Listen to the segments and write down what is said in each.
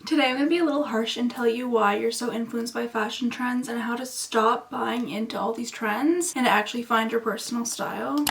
Today I'm going to be a little harsh and tell you why you're so influenced by fashion trends and how to stop buying into all these trends and actually find your personal style.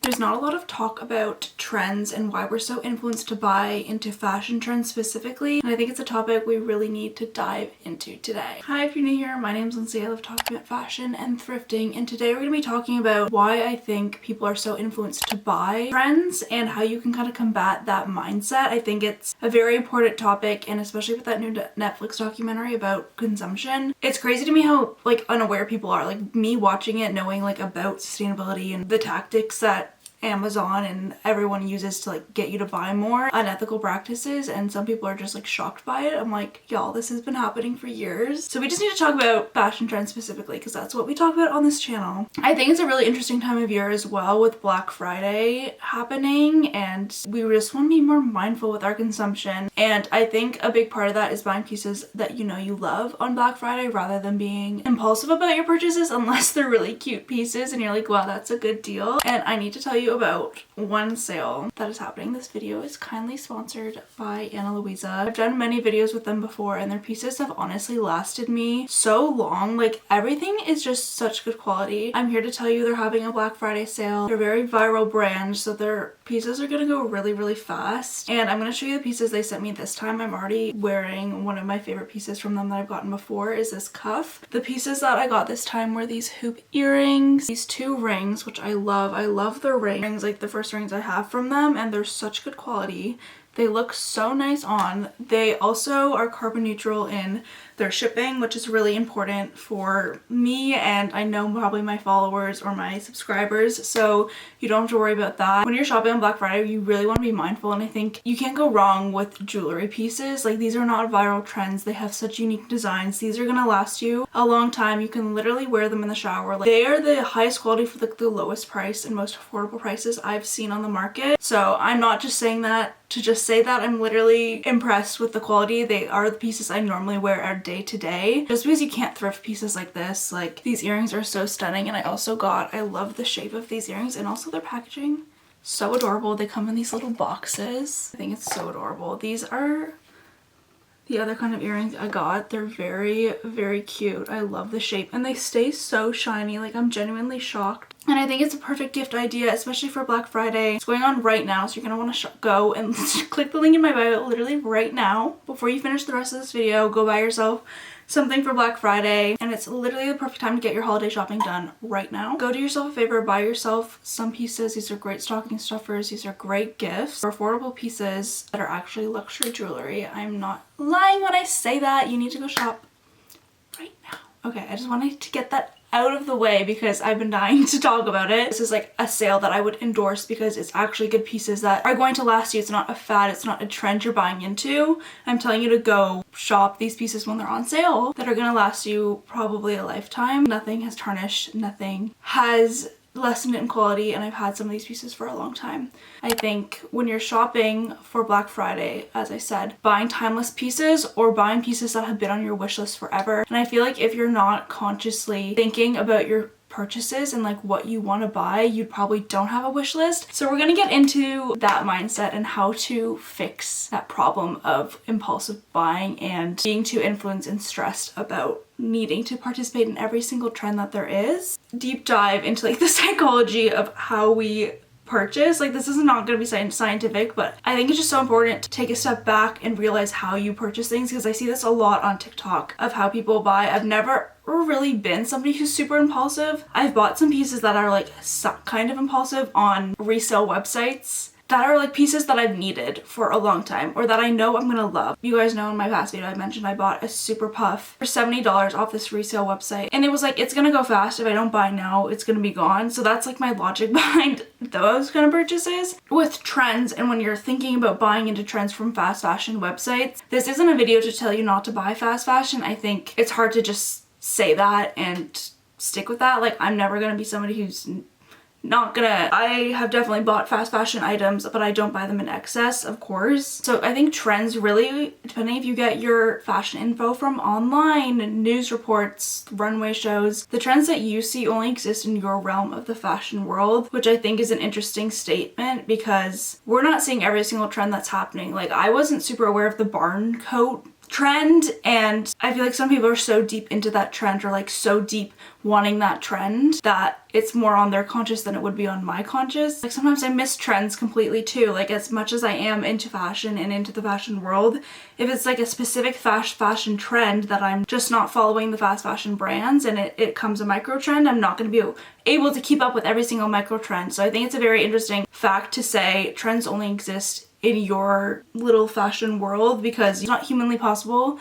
There's not a lot of talk about trends and why we're so influenced to buy into fashion trends specifically, and I think it's a topic we really need to dive into today. Hi, if you're new here, my name's Lindsay. I love talking about fashion and thrifting, and today we're going to be talking about why I think people are so influenced to buy trends and how you can kind of combat that mindset. I think it's a very important topic, and especially with that new Netflix documentary about consumption. It's crazy to me how unaware people are. Like me watching it, knowing about sustainability and the tactics that Amazon and everyone uses to get you to buy more unethical practices, and some people are just shocked by it. I'm like, y'all, this has been happening for years. So we just need to talk about fashion trends specifically because that's what we talk about on this channel. I think it's a really interesting time of year as well with Black Friday happening, and we just want to be more mindful with our consumption. And I think a big part of that is buying pieces that you love on Black Friday rather than being impulsive about your purchases unless they're really cute pieces and you're like, wow, that's a good deal. And I need to tell you about one sale that is happening. This video is kindly sponsored by Luisa. I've done many videos with them before and their pieces have honestly lasted me so long. Everything is just such good quality. I'm here to tell you they're having a Black Friday sale. They're a very viral brand, so their pieces are gonna go really fast, and I'm gonna show you the pieces they sent me this time. I'm already wearing one of my favorite pieces from them that I've gotten before, is this cuff. The pieces that I got this time were these hoop earrings, these two rings, which I love. I love their rings, the first rings I have from them, and they're such good quality. They look so nice on. They also are carbon neutral in their shipping, which is really important for me, and I know probably my followers or my subscribers, so you don't have to worry about that. When you're shopping on Black Friday, you really want to be mindful, and I think you can't go wrong with jewelry pieces. These are not viral trends. They have such unique designs. These are gonna last you a long time. You can literally wear them in the shower. They are the highest quality for the lowest price and most affordable prices I've seen on the market. So I'm not just saying that to just say that. I'm literally impressed with the quality. They are the pieces I normally wear day to day. Just because you can't thrift pieces like this, these earrings are so stunning, and I love the shape of these earrings, and also their packaging. So adorable. They come in these little boxes. I think it's so adorable. These are the other kind of earrings I got. They're very cute. I love the shape, and they stay so shiny. I'm genuinely shocked. And I think it's a perfect gift idea, especially for Black Friday. It's going on right now, so you're gonna want to go and click the link in my bio literally right now. Before you finish the rest of this video, go buy yourself something for Black Friday, and it's literally the perfect time to get your holiday shopping done right now. Go do yourself a favor, buy yourself some pieces. These are great stocking stuffers. These are great gifts for affordable pieces that are actually luxury jewelry. I'm not lying when I say that. You need to go shop right now. Okay, I just wanted to get that out of the way because I've been dying to talk about it. This is a sale that I would endorse because it's actually good pieces that are going to last you. It's not a fad, it's not a trend you're buying into. I'm telling you to go shop these pieces when they're on sale that are gonna last you probably a lifetime. Nothing has tarnished, nothing has lessened in quality, and I've had some of these pieces for a long time. I think when you're shopping for Black Friday, as I said, buying timeless pieces or buying pieces that have been on your wish list forever. And I feel like if you're not consciously thinking about your purchases and what you want to buy, you probably don't have a wish list. So we're gonna get into that mindset and how to fix that problem of impulsive buying and being too influenced and stressed about needing to participate in every single trend that there is. Deep dive into the psychology of how we purchase. This is not going to be scientific, but I think it's just so important to take a step back and realize how you purchase things, because I see this a lot on TikTok of how people buy. I've never really been somebody who's super impulsive. I've bought some pieces that are kind of impulsive on resale websites that are pieces that I've needed for a long time or that I know I'm gonna love. You guys know in my past video I mentioned I bought a super puff for $70 off this resale website, and it was it's gonna go fast. If I don't buy now, it's gonna be gone. So that's my logic behind those kind of purchases. With trends, and when you're thinking about buying into trends from fast fashion websites, this isn't a video to tell you not to buy fast fashion. I think it's hard to just say that and stick with that. I'm never gonna be somebody who's I have definitely bought fast fashion items, but I don't buy them in excess, of course. So I think trends really, depending if you get your fashion info from online, news reports, runway shows, the trends that you see only exist in your realm of the fashion world, which I think is an interesting statement because we're not seeing every single trend that's happening. Like, I wasn't super aware of the barn coat trend, and I feel like some people are so deep into that trend, or like so deep wanting that trend, that it's more on their conscious than it would be on my conscious. Like, sometimes I miss trends completely too. Like, as much as I am into fashion and into the fashion world, if it's like a specific fast fashion trend that I'm just not following the fast fashion brands and it comes a micro trend, I'm not going to be able to keep up with every single micro trend. So I think it's a very interesting fact to say trends only exist in your little fashion world, because it's not humanly possible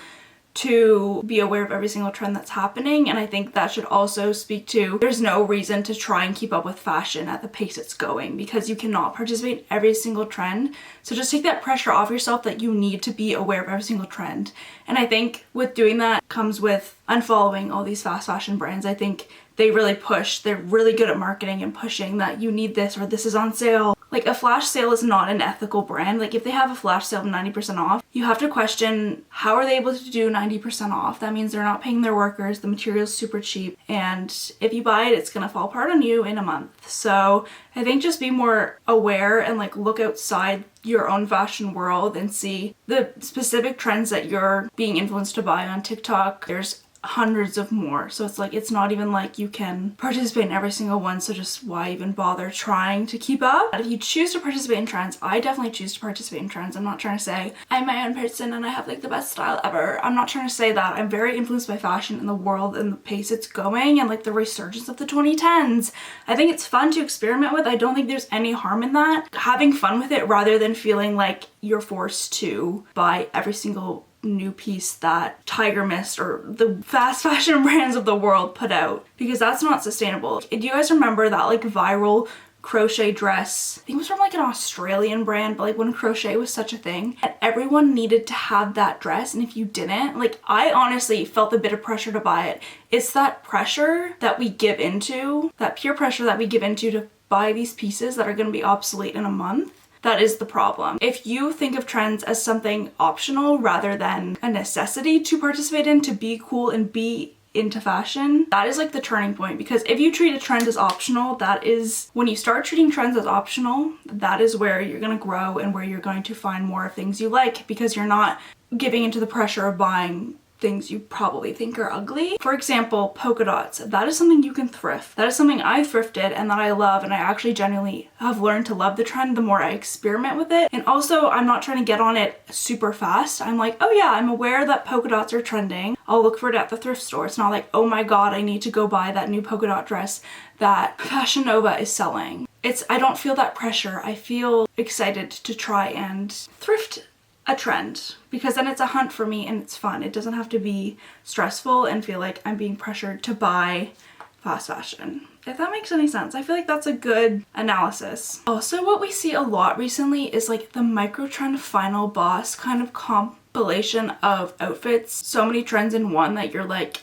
to be aware of every single trend that's happening. And I think that should also speak to, there's no reason to try and keep up with fashion at the pace it's going, because you cannot participate in every single trend. So just take that pressure off yourself that you need to be aware of every single trend. And I think with doing that comes with unfollowing all these fast fashion brands. I think they really push, they're really good at marketing and pushing that you need this or this is on sale. Like, a flash sale is not an ethical brand. Like, if they have a flash sale of 90% off, you have to question, how are they able to do 90% off? That means they're not paying their workers, the material's super cheap, and if you buy it, it's gonna fall apart on you in a month. So I think just be more aware and like look outside your own fashion world and see the specific trends that you're being influenced to buy on TikTok. There's hundreds of more, so it's like, it's not even like you can participate in every single one, so just why even bother trying to keep up? But if you choose to participate in trends, I definitely choose to participate in trends. I'm not trying to say I'm my own person and I have like the best style ever. I'm not trying to say that. I'm very influenced by fashion and the world and the pace it's going and like the resurgence of the 2010s. I think it's fun to experiment with. I don't think there's any harm in that. Having fun with it rather than feeling like you're forced to buy every single new piece that Tiger Mist or the fast fashion brands of the world put out, because that's not sustainable. Do you guys remember that like viral crochet dress? I think it was from like an Australian brand, but like when crochet was such a thing and everyone needed to have that dress, and if you didn't, like, I honestly felt a bit of pressure to buy it. It's that pressure that we give into, that peer pressure that we give into to buy these pieces that are going to be obsolete in a month. That is the problem. If you think of trends as something optional rather than a necessity to participate in, to be cool and be into fashion, that is like the turning point. Because if you treat a trend as optional, that is, when you start treating trends as optional, that is where you're going to grow and where you're going to find more things you like, because you're not giving into the pressure of buying things you probably think are ugly. For example, polka dots. That is something you can thrift. That is something I thrifted and that I love, and I actually genuinely have learned to love the trend the more I experiment with it. And also, I'm not trying to get on it super fast. I'm like, oh yeah, I'm aware that polka dots are trending. I'll look for it at the thrift store. It's not like, oh my god, I need to go buy that new polka dot dress that Fashion Nova is selling. I don't feel that pressure. I feel excited to try and thrift a trend, because then it's a hunt for me and it's fun. It doesn't have to be stressful and feel like I'm being pressured to buy fast fashion. If that makes any sense. I feel like that's a good analysis. Also, what we see a lot recently is like the micro trend final boss kind of compilation of outfits. So many trends in one that you're like,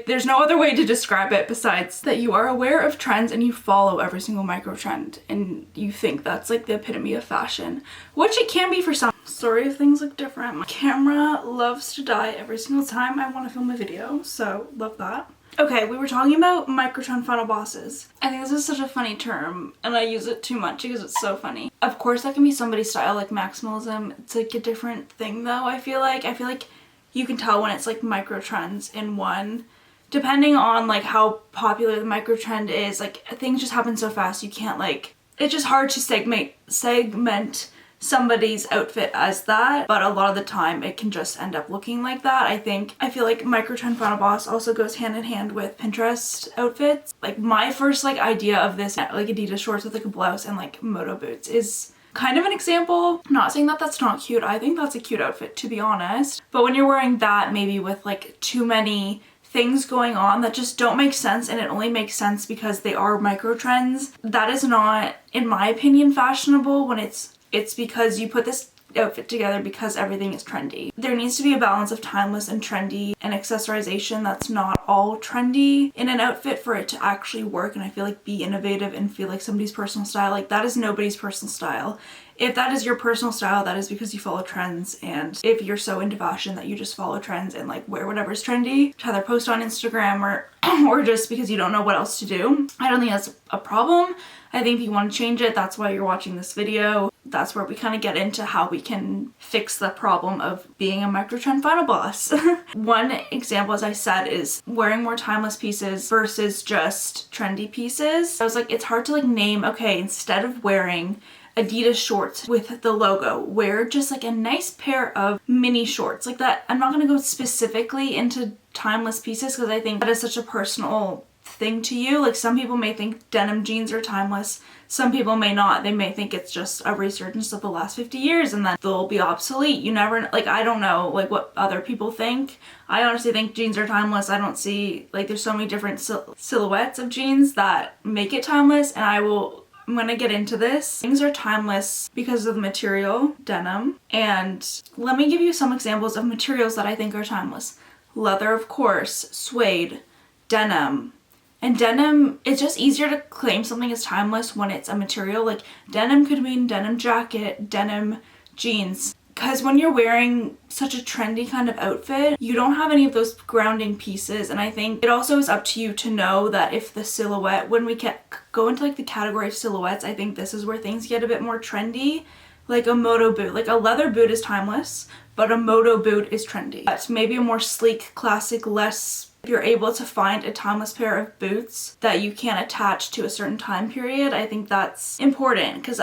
there's no other way to describe it besides that you are aware of trends and you follow every single micro trend and you think that's like the epitome of fashion, which it can be for some. Sorry if things look different. My camera loves to die every single time I want to film a video, so love that. Okay, we were talking about microtrend final bosses. I think this is such a funny term and I use it too much because it's so funny. Of course that can be somebody's style, like maximalism. It's like a different thing though, I feel like you can tell when it's like micro trends in one, depending on like how popular the micro trend is. Like, things just happen so fast, you can't like, it's just hard to segment somebody's outfit as that, but a lot of the time it can just end up looking like that. I feel like micro trend final boss also goes hand in hand with Pinterest outfits. Like, my first like idea of this, like Adidas shorts with like a blouse and like moto boots, is kind of an example. I'm not saying that that's not cute. I think that's a cute outfit, to be honest. But when you're wearing that maybe with like too many things going on that just don't make sense, and it only makes sense because they are micro trends, that is not, in my opinion, fashionable. When it's because you put this outfit together because everything is trendy. There needs to be a balance of timeless and trendy and accessorization that's not all trendy in an outfit for it to actually work and I feel like be innovative and feel like somebody's personal style. Like that is nobody's personal style. If that is your personal style, that is because you follow trends, and if you're so into fashion that you just follow trends and like wear whatever's trendy to either post on Instagram or just because you don't know what else to do, I don't think that's a problem. I think if you want to change it, that's why you're watching this video. That's where we kind of get into how we can fix the problem of being a micro trend final boss. One example, as I said, is wearing more timeless pieces versus just trendy pieces. I was like, it's hard to like name, okay, instead of wearing Adidas shorts with the logo, wear just like a nice pair of mini shorts like that. I'm not going to go specifically into timeless pieces because I think that is such a personal thing to you. Like some people may think denim jeans are timeless, some people may not. They may think it's just a resurgence of the last 50 years and then they'll be obsolete. You never, like, I don't know like what other people think. I honestly think jeans are timeless. I don't see, like, there's so many different silhouettes of jeans that make it timeless, and I'm gonna get into this. Things are timeless because of the material, denim, and let me give you some examples of materials that I think are timeless. Leather, of course, suede, denim. And denim, it's just easier to claim something as timeless when it's a material. Like denim could mean denim jacket, denim jeans. Because when you're wearing such a trendy kind of outfit, you don't have any of those grounding pieces. And I think it also is up to you to know that if the silhouette, when we go into like the category of silhouettes, I think this is where things get a bit more trendy. Like a moto boot, like a leather boot is timeless, but a moto boot is trendy. But maybe a more sleek, classic, less, if you're able to find a timeless pair of boots that you can attach to a certain time period, I think that's important because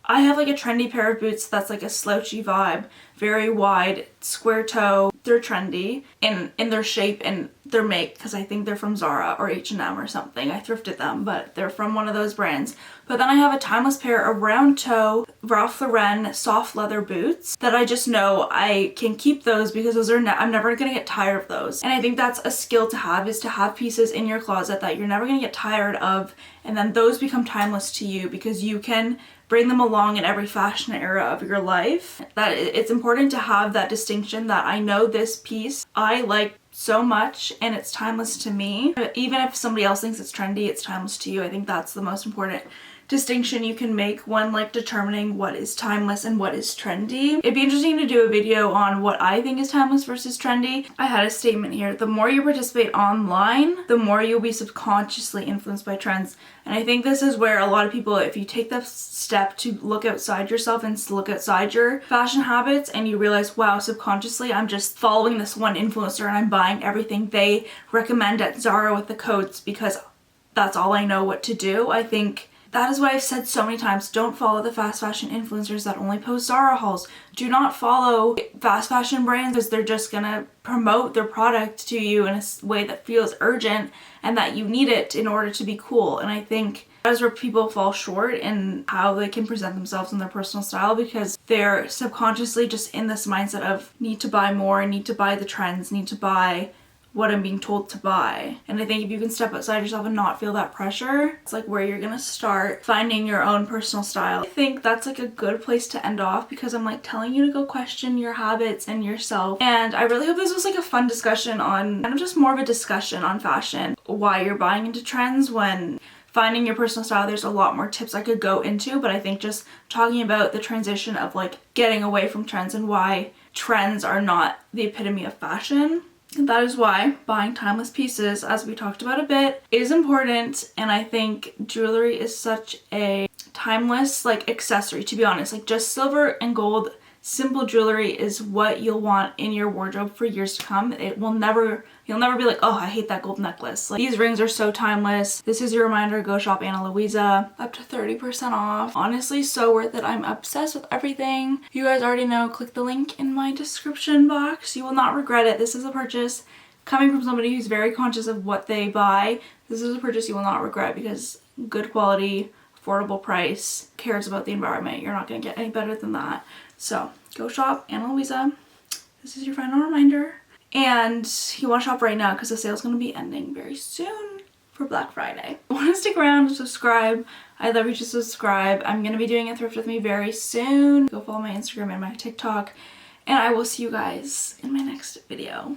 I have like a trendy pair of boots that's like a slouchy vibe, very wide, square toe. They're trendy in their shape and their make because I think they're from Zara or H&M or something. I thrifted them, but they're from one of those brands. But then I have a timeless pair of round toe Ralph Lauren soft leather boots that I just know I can keep those because those are I'm never gonna get tired of those. And I think that's a skill to have, is to have pieces in your closet that you're never gonna get tired of, and then those become timeless to you because you can bring them along in every fashion era of your life. That it's important to have that distinction that I know this piece I like so much and it's timeless to me. Even if somebody else thinks it's trendy, it's timeless to you. I think that's the most important distinction you can make when like determining what is timeless and what is trendy. It'd be interesting to do a video on what I think is timeless versus trendy. I had a statement here: the more you participate online, the more you'll be subconsciously influenced by trends. And I think this is where a lot of people, if you take the step to look outside yourself and look outside your fashion habits and you realize, wow, subconsciously I'm just following this one influencer and I'm buying everything they recommend at Zara with the coats because that's all I know what to do. I think that is why I've said so many times, don't follow the fast fashion influencers that only post Zara hauls. Do not follow fast fashion brands because they're just gonna promote their product to you in a way that feels urgent and that you need it in order to be cool. And I think that is where people fall short in how they can present themselves in their personal style, because they're subconsciously just in this mindset of need to buy more, need to buy the trends, need to buy what I'm being told to buy. And I think if you can step outside yourself and not feel that pressure, it's like where you're gonna start finding your own personal style. I think that's like a good place to end off because I'm like telling you to go question your habits and yourself. And I really hope this was like a fun discussion on, kind of just more of a discussion on fashion, why you're buying into trends, when finding your personal style. There's a lot more tips I could go into, but I think just talking about the transition of like getting away from trends and why trends are not the epitome of fashion. That is why buying timeless pieces, as we talked about a bit, is important. And I think jewelry is such a timeless like accessory, to be honest. Like just silver and gold, simple jewelry is what you'll want in your wardrobe for years to come. It will never, you'll never be like, oh, I hate that gold necklace. Like, these rings are so timeless. This is your reminder, go shop Ana Luisa. Up to 30% off. Honestly, so worth it. I'm obsessed with everything. You guys already know, click the link in my description box. You will not regret it. This is a purchase coming from somebody who's very conscious of what they buy. This is a purchase you will not regret because good quality, affordable price, cares about the environment. You're not gonna get any better than that. So go shop Ana Luisa. This is your final reminder. And you want to shop right now because the sale's going to be ending very soon. for Black Friday. If you want to stick around and subscribe, I'd love you to subscribe. I'm going to be doing a thrift with me very soon. Go follow my Instagram and my TikTok, and I will see you guys in my next video.